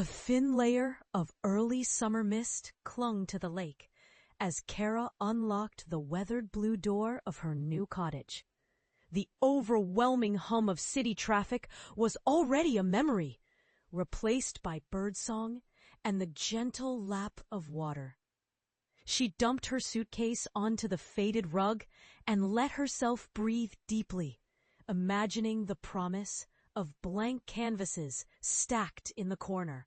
A thin layer of early summer mist clung to the lake as Cara unlocked the weathered blue door of her new cottage. The overwhelming hum of city traffic was already a memory, replaced by birdsong and the gentle lap of water. She dumped her suitcase onto the faded rug and let herself breathe deeply, imagining the promise of blank canvases stacked in the corner,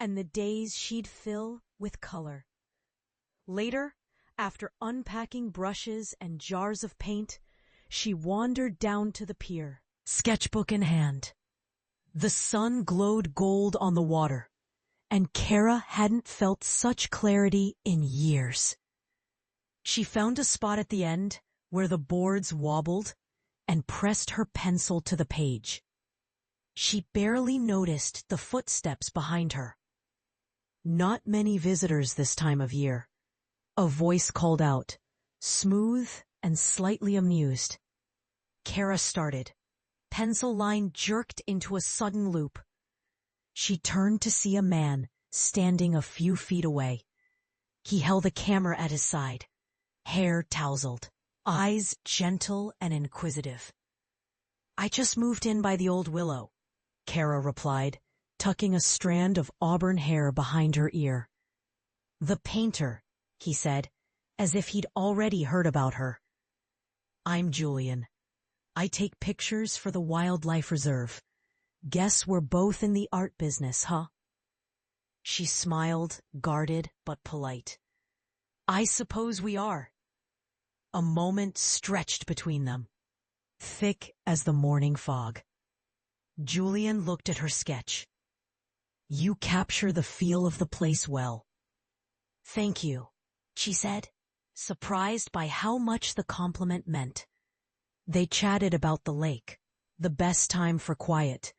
and the days she'd fill with color. Later, after unpacking brushes and jars of paint, she wandered down to the pier, sketchbook in hand. The sun glowed gold on the water, and Cara hadn't felt such clarity in years. She found a spot at the end where the boards wobbled and pressed her pencil to the page. She barely noticed the footsteps behind her. Not many visitors this time of year. A voice called out, smooth and slightly amused. Cara started. Pencil line jerked into a sudden loop. She turned to see a man standing a few feet away. He held a camera at his side, hair tousled, eyes gentle and inquisitive. "I just moved in by the old willow," Cara replied, tucking a strand of auburn hair behind her ear. "The painter," he said, as if he'd already heard about her. "I'm Julian. I take pictures for the wildlife reserve. Guess we're both in the art business, huh?" She smiled, guarded but polite. "I suppose we are." A moment stretched between them, thick as the morning fog. Julian looked at her sketch. "You capture the feel of the place well." "Thank you," she said, surprised by how much the compliment meant. They chatted about the lake, the best time for quiet,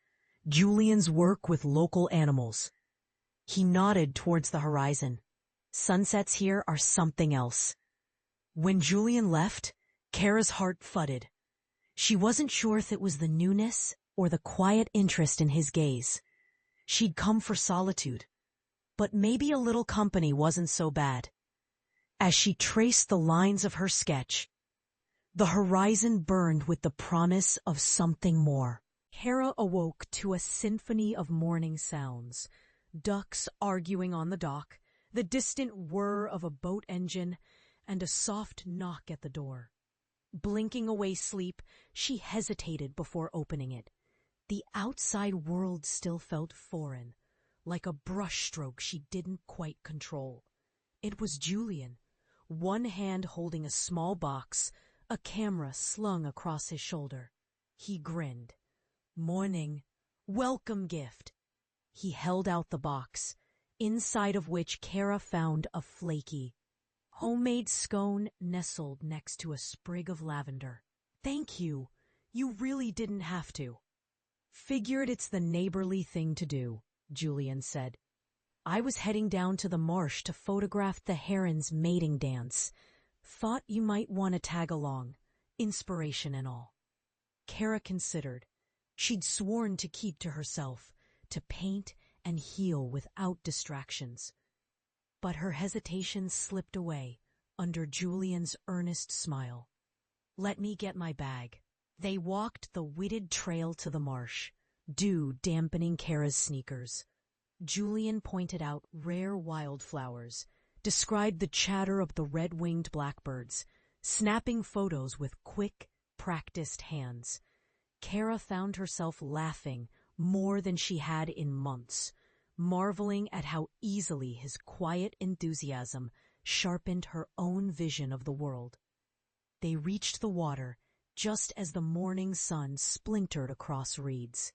Julian's work with local animals. He nodded towards the horizon. Sunsets here are something else. When Julian left, Cara's heart thudded. She wasn't sure if it was the newness or the quiet interest in his gaze. She'd come for solitude, but maybe a little company wasn't so bad. As she traced the lines of her sketch, the horizon burned with the promise of something more. Cara awoke to a symphony of morning sounds. Ducks arguing on the dock, the distant whir of a boat engine, and a soft knock at the door. Blinking away sleep, she hesitated before opening it. The outside world still felt foreign, like a brushstroke she didn't quite control. It was Julian, one hand holding a small box, a camera slung across his shoulder. He grinned. "Morning. Welcome gift." He held out the box, inside of which Cara found a flaky, homemade scone nestled next to a sprig of lavender. "Thank you. You really didn't have to." "Figured it's the neighborly thing to do," Julian said. "I was heading down to the marsh to photograph the heron's mating dance. Thought you might want to tag along, inspiration and all." Cara considered. She'd sworn to keep to herself, to paint and heal without distractions. But her hesitation slipped away under Julian's earnest smile. "Let me get my bag." They walked the whitted trail to the marsh, dew dampening Cara's sneakers. Julian pointed out rare wildflowers, described the chatter of the red-winged blackbirds, snapping photos with quick, practiced hands. Cara found herself laughing more than she had in months, marveling at how easily his quiet enthusiasm sharpened her own vision of the world. They reached the water just as the morning sun splintered across reeds.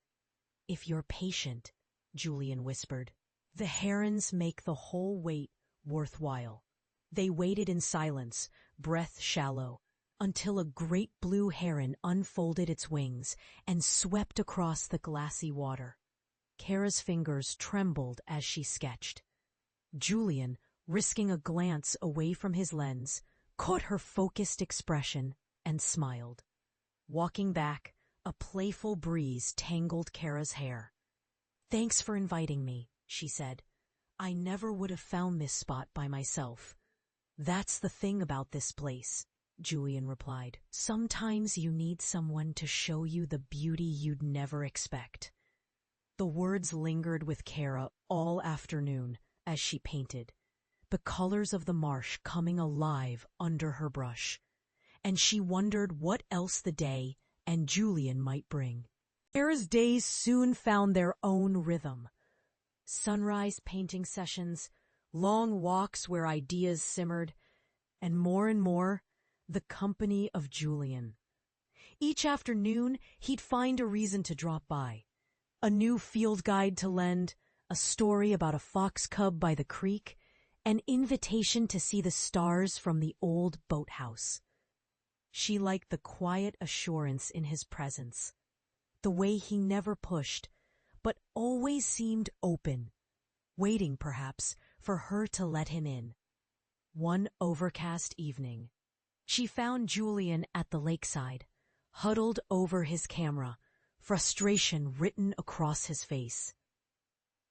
"If you're patient," Julian whispered, "the herons make the whole wait worthwhile." They waited in silence, breath shallow, until a great blue heron unfolded its wings and swept across the glassy water. Cara's fingers trembled as she sketched. Julian, risking a glance away from his lens, caught her focused expression and smiled. Walking back, a playful breeze tangled Cara's hair. "Thanks for inviting me," she said. "I never would have found this spot by myself." "That's the thing about this place," Julian replied. "Sometimes you need someone to show you the beauty you'd never expect." The words lingered with Cara all afternoon as she painted, the colors of the marsh coming alive under her brush, and she wondered what else the day and Julian might bring. Cara's days soon found their own rhythm. Sunrise painting sessions, long walks where ideas simmered, and more, the company of Julian. Each afternoon, he'd find a reason to drop by. A new field guide to lend, a story about a fox cub by the creek, an invitation to see the stars from the old boathouse. She liked the quiet assurance in his presence, the way he never pushed, but always seemed open, waiting, perhaps, for her to let him in. One overcast evening, she found Julian at the lakeside, huddled over his camera, frustration written across his face.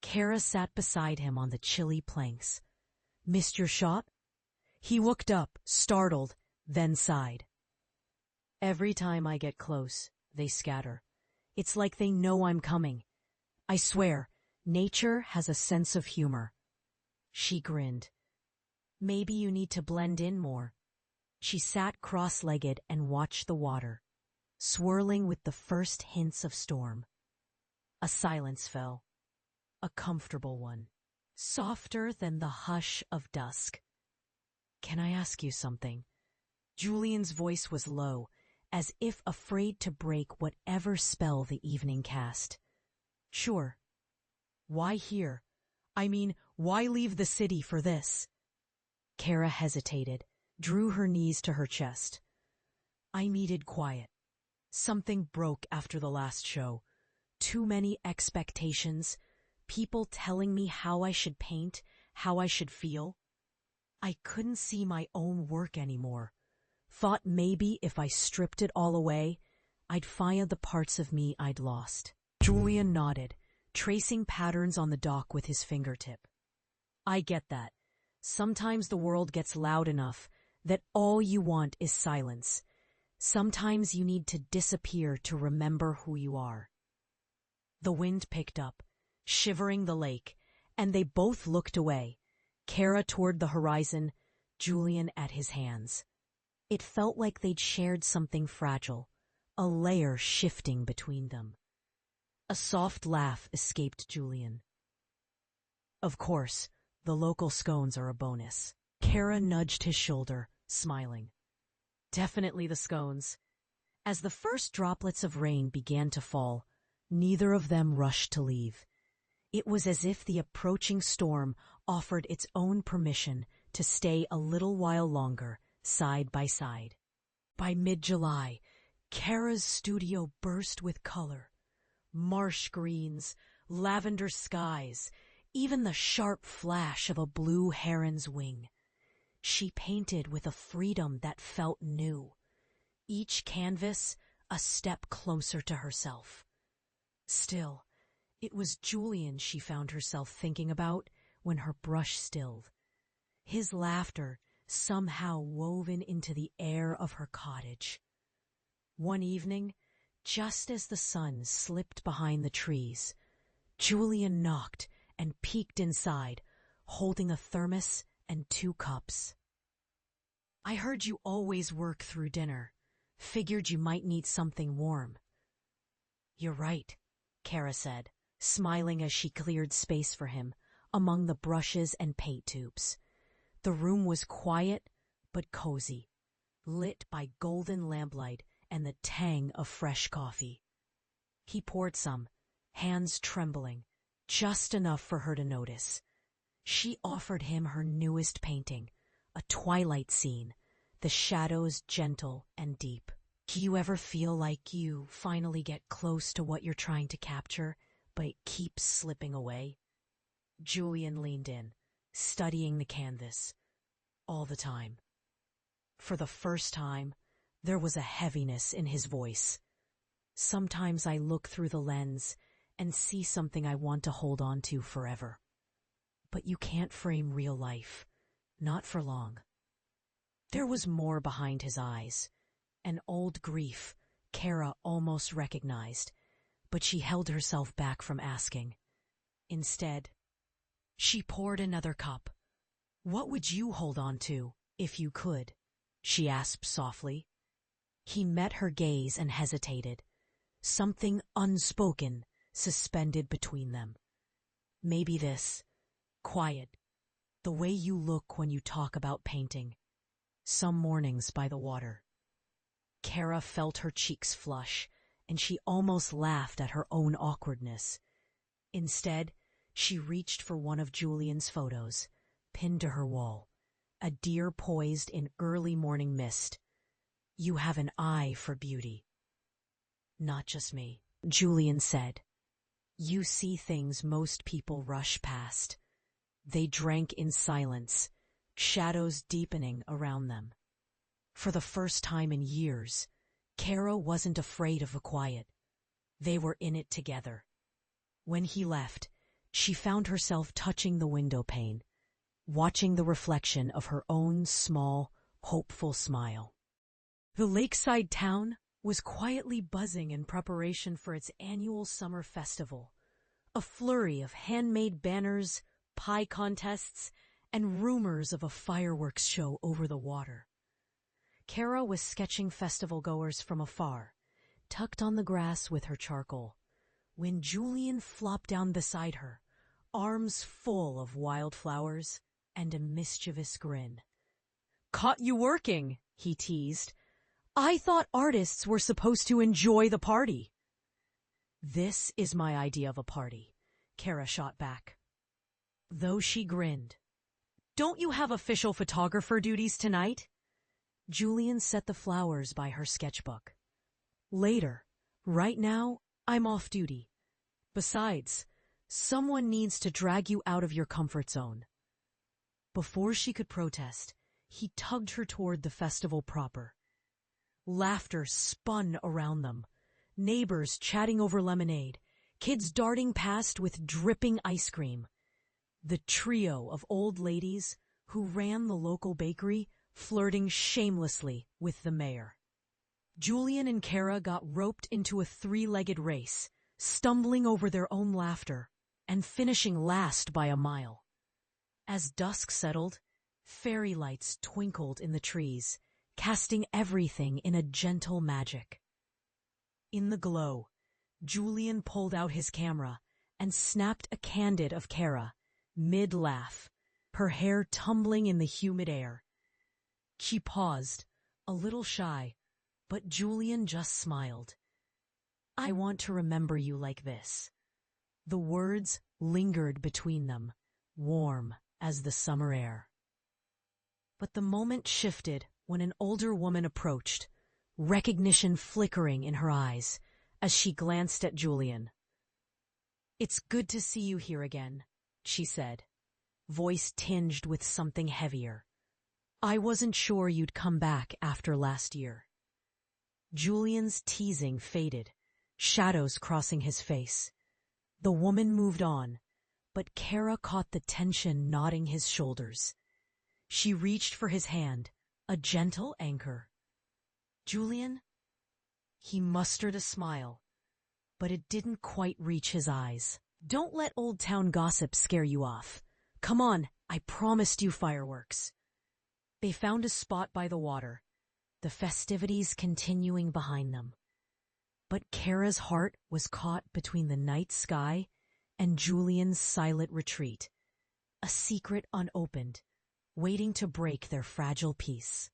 Cara sat beside him on the chilly planks. "Missed your shot?" He looked up, startled, then sighed. "Every time I get close, they scatter. It's like they know I'm coming. I swear, nature has a sense of humor." She grinned. "Maybe you need to blend in more." She sat cross-legged and watched the water, swirling with the first hints of storm. A silence fell, a comfortable one, softer than the hush of dusk. "Can I ask you something?" Julian's voice was low, as if afraid to break whatever spell the evening cast. "Sure." "Why here? I mean, why leave the city for this?" Cara hesitated, drew her knees to her chest. "I needed quiet. Something broke after the last show. Too many expectations, people telling me how I should paint, how I should feel. I couldn't see my own work anymore. Thought maybe if I stripped it all away, I'd find the parts of me I'd lost." Julian nodded, tracing patterns on the dock with his fingertip. "I get that. Sometimes the world gets loud enough that all you want is silence. Sometimes you need to disappear to remember who you are." The wind picked up, shivering the lake, and they both looked away, Cara toward the horizon, Julian at his hands. It felt like they'd shared something fragile, a layer shifting between them. A soft laugh escaped Julian. "Of course, the local scones are a bonus." Cara nudged his shoulder, smiling. "Definitely the scones." As the first droplets of rain began to fall, neither of them rushed to leave. It was as if the approaching storm offered its own permission to stay a little while longer, side by side. By mid-July, Cara's studio burst with color. Marsh greens, lavender skies, even the sharp flash of a blue heron's wing. She painted with a freedom that felt new. Each canvas a step closer to herself. Still, it was Julian she found herself thinking about when her brush stilled. His laughter somehow woven into the air of her cottage. One evening, just as the sun slipped behind the trees, Julian knocked and peeked inside, holding a thermos and 2 cups. "I heard you always work through dinner. Figured you might need something warm." "You're right," Cara said, smiling as she cleared space for him among the brushes and paint tubes. The room was quiet but cozy, lit by golden lamplight and the tang of fresh coffee. He poured some, hands trembling, just enough for her to notice. She offered him her newest painting, a twilight scene, the shadows gentle and deep. "Do you ever feel like you finally get close to what you're trying to capture, but it keeps slipping away?" Julian leaned in, studying the canvas. "All the time." For the first time, there was a heaviness in his voice. "Sometimes I look through the lens and see something I want to hold on to forever." But you can't frame real life. Not for long. There was more behind his eyes. An old grief Cara almost recognized, but she held herself back from asking. Instead, she poured another cup. "What would you hold on to, if you could?" she asked softly. He met her gaze and hesitated. Something unspoken suspended between them. Maybe this. Quiet. The way you look when you talk about painting. Some mornings by the water. Cara felt her cheeks flush, and she almost laughed at her own awkwardness. Instead, she reached for one of Julian's photos, pinned to her wall. A deer poised in early morning mist. "You have an eye for beauty." "Not just me," Julian said. "You see things most people rush past." They drank in silence, shadows deepening around them. For the first time in years, Cara wasn't afraid of the quiet. They were in it together. When he left, she found herself touching the window pane, watching the reflection of her own small, hopeful smile. The lakeside town was quietly buzzing in preparation for its annual summer festival. A flurry of handmade banners, pie contests, and rumors of a fireworks show over the water. Cara was sketching festival-goers from afar, tucked on the grass with her charcoal, when Julian flopped down beside her, arms full of wildflowers and a mischievous grin. "Caught you working," he teased. "I thought artists were supposed to enjoy the party." "This is my idea of a party," Cara shot back. Though she grinned. "Don't you have official photographer duties tonight?" Julian set the flowers by her sketchbook. "Later. Right now, I'm off duty. Besides, someone needs to drag you out of your comfort zone." Before she could protest, he tugged her toward the festival proper. Laughter spun around them. Neighbors chatting over lemonade, kids darting past with dripping ice cream. The trio of old ladies who ran the local bakery flirting shamelessly with the mayor. Julian and Cara got roped into a three-legged race, stumbling over their own laughter and finishing last by a mile. As dusk settled, fairy lights twinkled in the trees, casting everything in a gentle magic. In the glow, Julian pulled out his camera and snapped a candid of Cara, mid-laugh, her hair tumbling in the humid air. She paused, a little shy, but Julian just smiled. "I want to remember you like this." The words lingered between them, warm as the summer air. But the moment shifted when an older woman approached, recognition flickering in her eyes as she glanced at Julian. "It's good to see you here again," she said, voice tinged with something heavier. "I wasn't sure you'd come back after last year." Julian's teasing faded, shadows crossing his face. The woman moved on, but Cara caught the tension knotting his shoulders. She reached for his hand, a gentle anchor. "Julian?" He mustered a smile, but it didn't quite reach his eyes. "Don't let old town gossip scare you off. Come on, I promised you fireworks." They found a spot by the water, the festivities continuing behind them. But Cara's heart was caught between the night sky and Julian's silent retreat, a secret unopened, waiting to break their fragile peace.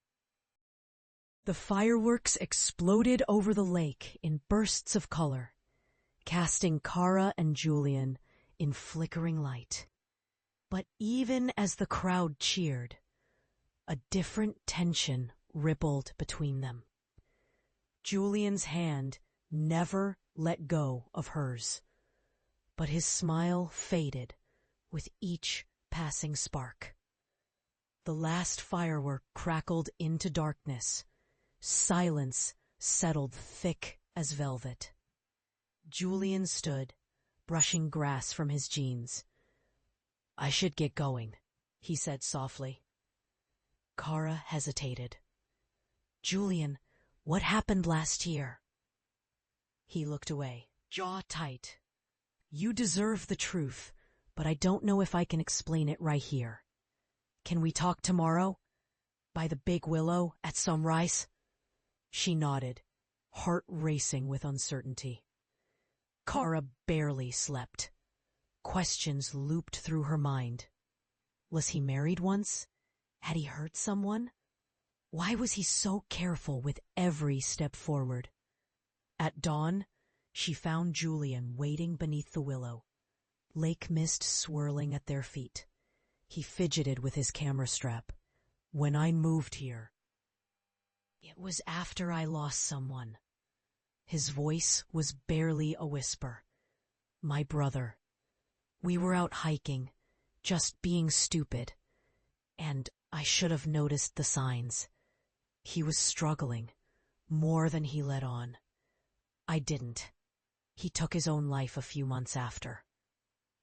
The fireworks exploded over the lake in bursts of color, casting Cara and Julian in flickering light. But even as the crowd cheered, a different tension rippled between them. Julian's hand never let go of hers, but his smile faded with each passing spark. The last firework crackled into darkness. Silence settled thick as velvet. Julian stood, brushing grass from his jeans. I should get going, he said softly. Cara hesitated. Julian, what happened last year? He looked away, jaw tight. You deserve the truth, but I don't know if I can explain it right here. Can we talk tomorrow? By the big willow at sunrise? She nodded, heart racing with uncertainty. Cara barely slept. Questions looped through her mind. Was he married once? Had he hurt someone? Why was he so careful with every step forward? At dawn, she found Julian waiting beneath the willow, lake mist swirling at their feet. He fidgeted with his camera strap. When I moved here, it was after I lost someone. His voice was barely a whisper. My brother. We were out hiking, just being stupid, and I should have noticed the signs. He was struggling, more than he let on. I didn't. He took his own life a few months after.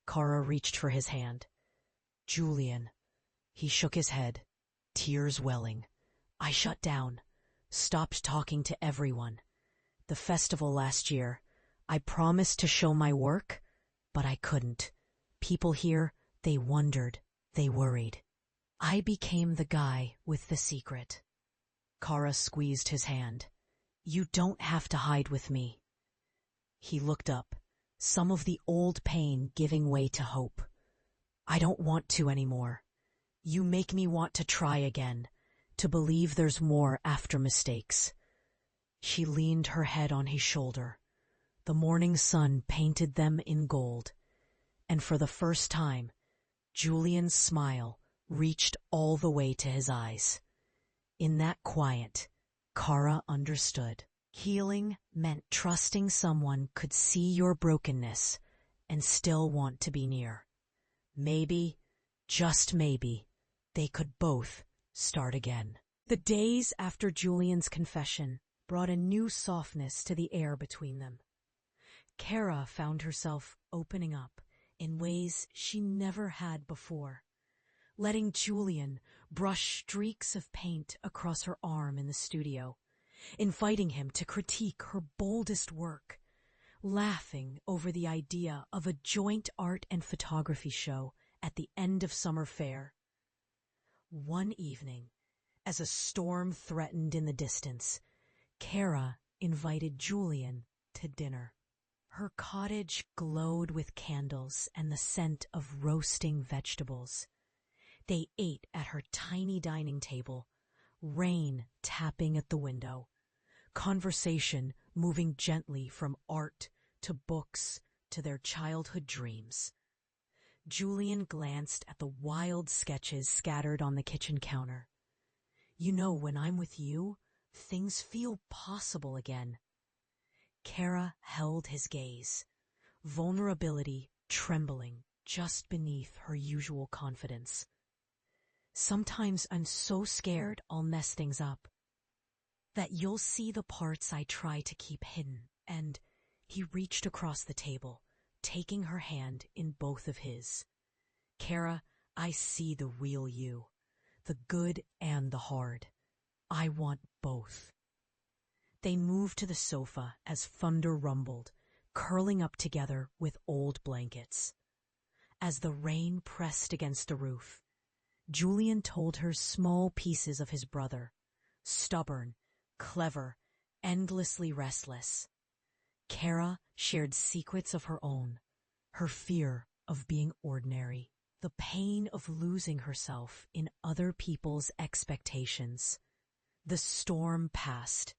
Cara reached for his hand. Julian. He shook his head, tears welling. I shut down, stopped talking to everyone. The festival last year, I promised to show my work, but I couldn't. People here, they wondered, they worried. I became the guy with the secret. Cara squeezed his hand. You don't have to hide with me. He looked up, some of the old pain giving way to hope. I don't want to anymore. You make me want to try again, to believe there's more after mistakes. She leaned her head on his shoulder. The morning sun painted them in gold. And for the first time, Julian's smile reached all the way to his eyes. In that quiet, Cara understood. Healing meant trusting someone could see your brokenness and still want to be near. Maybe, just maybe, they could both start again. The days after Julian's confession brought a new softness to the air between them. Cara found herself opening up in ways she never had before, letting Julian brush streaks of paint across her arm in the studio, inviting him to critique her boldest work, laughing over the idea of a joint art and photography show at the end of summer fair. One evening, as a storm threatened in the distance, Cara invited Julian to dinner. Her cottage glowed with candles and the scent of roasting vegetables. They ate at her tiny dining table, rain tapping at the window, conversation moving gently from art to books to their childhood dreams. Julian glanced at the wild sketches scattered on the kitchen counter. You know, when I'm with you, things feel possible again. Cara held his gaze, vulnerability trembling just beneath her usual confidence. Sometimes I'm so scared I'll mess things up, that you'll see the parts I try to keep hidden. And he reached across the table, taking her hand in both of his. Cara, I see the real you, the good and the hard. I want both. They moved to the sofa as thunder rumbled, curling up together with old blankets. As the rain pressed against the roof, Julian told her small pieces of his brother, stubborn, clever, endlessly restless. Cara shared secrets of her own, her fear of being ordinary, the pain of losing herself in other people's expectations. The storm passed.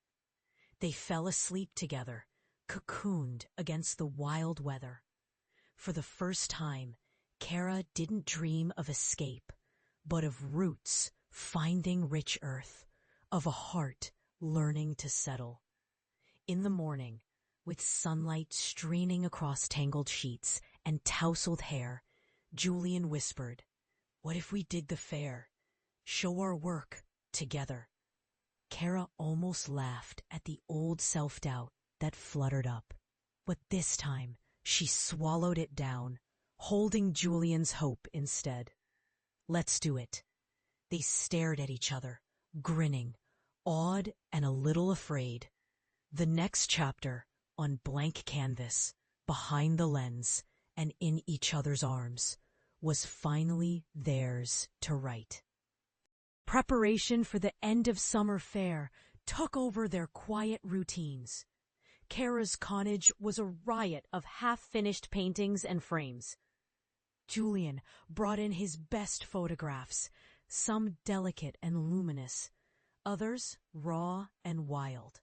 They fell asleep together, cocooned against the wild weather. For the first time, Cara didn't dream of escape, but of roots finding rich earth, of a heart learning to settle. In the morning, with sunlight streaming across tangled sheets and tousled hair, Julian whispered, "What if we did the fair? Show our work together." Cara almost laughed at the old self-doubt that fluttered up. But this time, she swallowed it down, holding Julian's hope instead. Let's do it. They stared at each other, grinning, awed and a little afraid. The next chapter, on blank canvas, behind the lens, and in each other's arms, was finally theirs to write. Preparation for the end of summer fair took over their quiet routines. Cara's cottage was a riot of half-finished paintings and frames. Julian brought in his best photographs, some delicate and luminous, others raw and wild.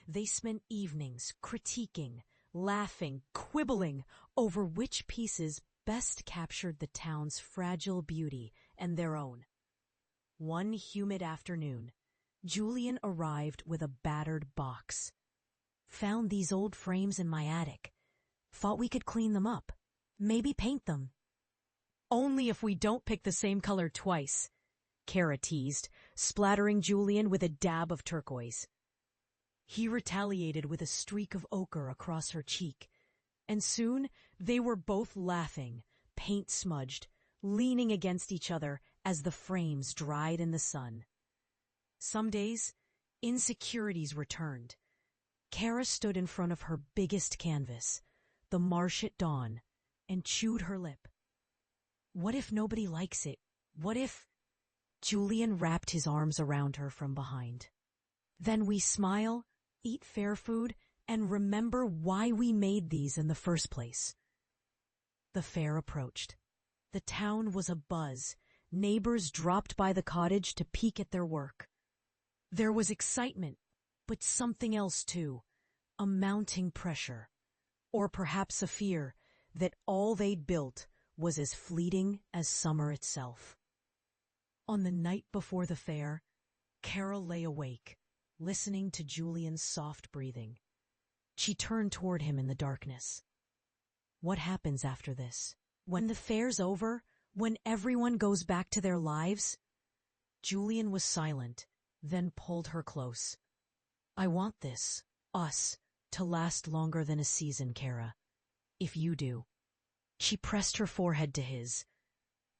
They spent evenings critiquing, laughing, quibbling over which pieces best captured the town's fragile beauty and their own. One humid afternoon, Julian arrived with a battered box. Found these old frames in my attic. Thought we could clean them up. Maybe paint them. Only if we don't pick the same color twice, Cara teased, splattering Julian with a dab of turquoise. He retaliated with a streak of ochre across her cheek, and soon they were both laughing, paint smudged, leaning against each other as the frames dried in the sun. Some days, insecurities returned. Cara stood in front of her biggest canvas, the marsh at dawn, and chewed her lip. What if nobody likes it? What if... Julian wrapped his arms around her from behind. Then we smile, eat fair food, and remember why we made these in the first place. The fair approached. The town was abuzz. Neighbors dropped by the cottage to peek at their work. There was excitement, but something else too, a mounting pressure, or perhaps a fear that all they'd built was as fleeting as summer itself. On the night before the fair, Cara lay awake, listening to Julian's soft breathing. She turned toward him in the darkness. What happens after this? When the fair's over, when everyone goes back to their lives? Julian was silent, then pulled her close. I want this, us, to last longer than a season, Cara. If you do. She pressed her forehead to his.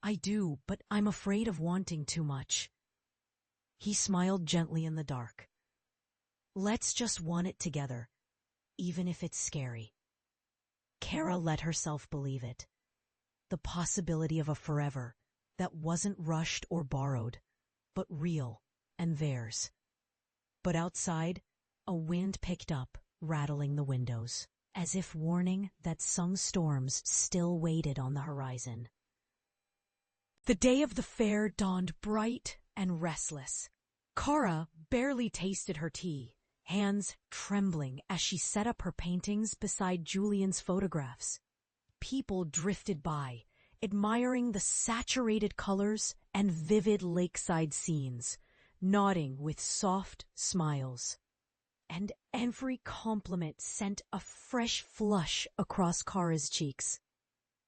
I do, but I'm afraid of wanting too much. He smiled gently in the dark. Let's just want it together, even if it's scary. Cara let herself believe it. The possibility of a forever that wasn't rushed or borrowed, but real and theirs. But outside, a wind picked up, rattling the windows, as if warning that some storms still waited on the horizon. The day of the fair dawned bright and restless. Cara barely tasted her tea, hands trembling as she set up her paintings beside Julian's photographs. People drifted by, admiring the saturated colors and vivid lakeside scenes, nodding with soft smiles. And every compliment sent a fresh flush across Cara's cheeks.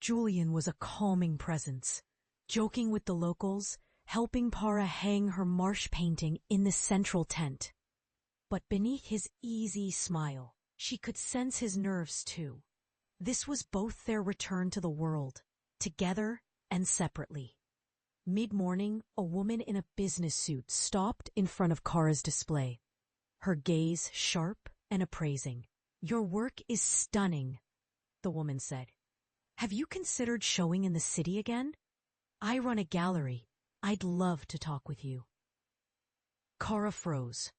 Julian was a calming presence, joking with the locals, helping Cara hang her marsh painting in the central tent. But beneath his easy smile, she could sense his nerves too. This was both their return to the world, together and separately. Mid-morning, a woman in a business suit stopped in front of Cara's display, her gaze sharp and appraising. Your work is stunning, the woman said. Have you considered showing in the city again? I run a gallery. I'd love to talk with you. Cara froze.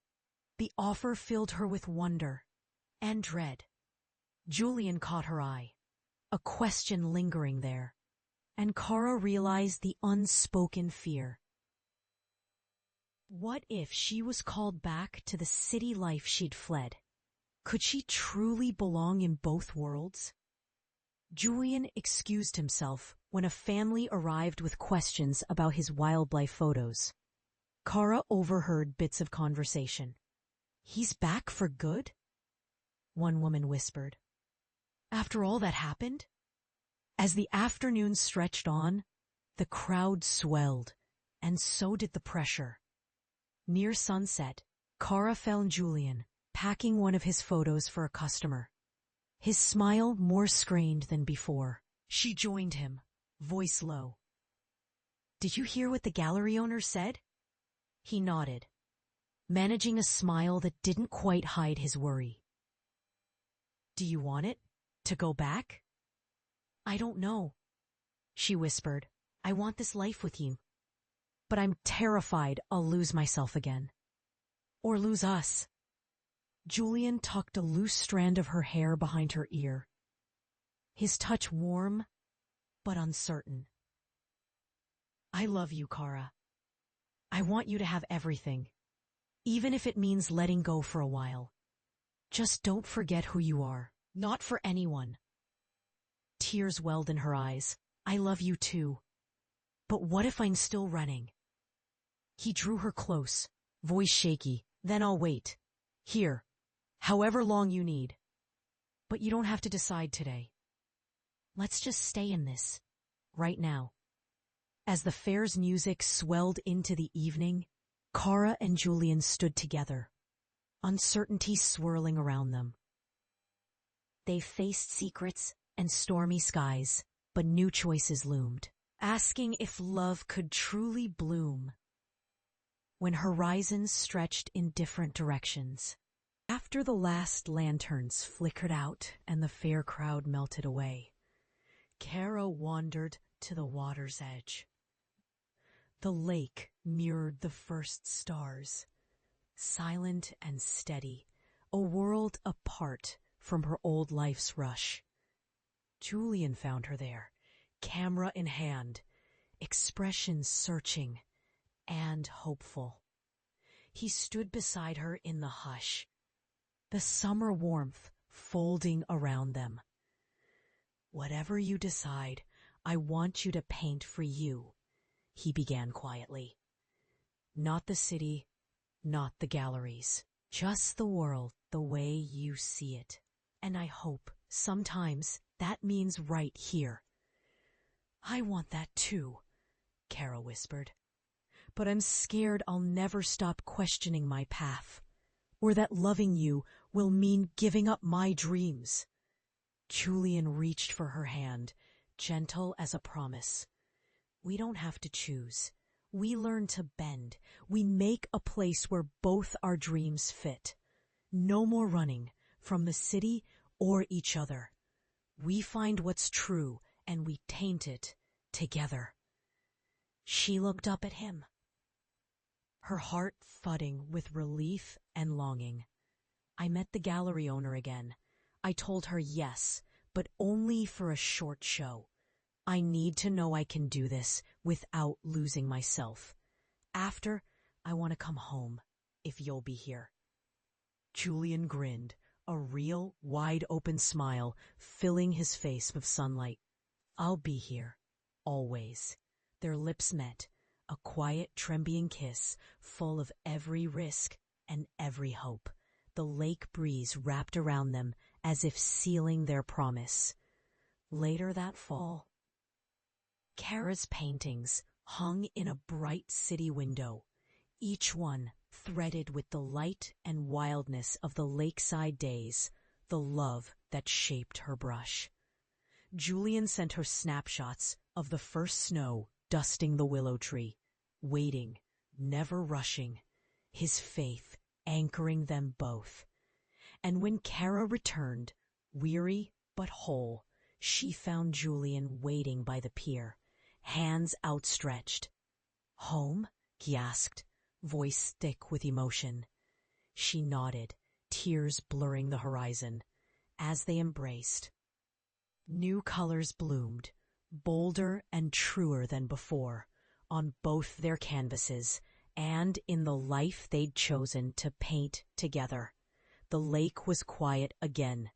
The offer filled her with wonder and dread. Julian caught her eye, a question lingering there, and Cara realized the unspoken fear. What if she was called back to the city life she'd fled? Could she truly belong in both worlds? Julian excused himself when a family arrived with questions about his wildlife photos. Cara overheard bits of conversation. He's back for good? One woman whispered. After all that happened? As the afternoon stretched on, the crowd swelled, and so did the pressure. Near sunset, Cara found Julian packing one of his photos for a customer. His smile more strained than before. She joined him, voice low. "Did you hear what the gallery owner said?" He nodded, managing a smile that didn't quite hide his worry. "Do you want it? To go back?" "I don't know," she whispered. "I want this life with you. But I'm terrified I'll lose myself again. Or lose us." Julian tucked a loose strand of her hair behind her ear, his touch warm but uncertain. "I love you, Cara. I want you to have everything, even if it means letting go for a while. Just don't forget who you are, not for anyone." Tears welled in her eyes. "I love you too. But what if I'm still running?" He drew her close, voice shaky. "Then I'll wait. Here, however long you need. But you don't have to decide today. Let's just stay in this, right now." As the fair's music swelled into the evening, Cara and Julian stood together, uncertainty swirling around them. They faced secrets and stormy skies, but new choices loomed, asking if love could truly bloom when horizons stretched in different directions. After the last lanterns flickered out and the fair crowd melted away, Cara wandered to the water's edge. The lake mirrored the first stars, silent and steady, a world apart from her old life's rush. Julian found her there, camera in hand, expression searching and hopeful. He stood beside her in the hush, the summer warmth folding around them. "Whatever you decide, I want you to paint for you," he began quietly. "Not the city, not the galleries, just the world the way you see it. And I hope sometimes that means right here." "I want that too," Cara whispered. "But I'm scared I'll never stop questioning my path, or that loving you will mean giving up my dreams." Julian reached for her hand, gentle as a promise. "We don't have to choose. We learn to bend. We make a place where both our dreams fit. No more running from the city or each other. We find what's true and we taint it together." She looked up at him, her heart thudding with relief and longing. "I met the gallery owner again. I told her yes, but only for a short show. I need to know I can do this without losing myself. After, I want to come home, if you'll be here." Julian grinned, a real, wide-open smile filling his face with sunlight. "I'll be here, always." Their lips met, a quiet, trembling kiss full of every risk and every hope. The lake breeze wrapped around them as if sealing their promise. Later that fall, Cara's paintings hung in a bright city window, each one threaded with the light and wildness of the lakeside days, the love that shaped her brush. Julian sent her snapshots of the first snow dusting the willow tree, waiting, never rushing, his faith anchoring them both. And when Cara returned, weary but whole, she found Julian waiting by the pier, hands outstretched. "Home?" he asked, voice thick with emotion. She nodded, tears blurring the horizon. As they embraced, new colors bloomed, bolder and truer than before, on both their canvases and in the life they'd chosen to paint together. The lake was quiet again,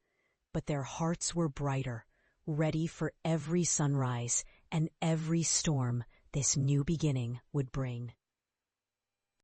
but their hearts were brighter, ready for every sunrise and every storm this new beginning would bring.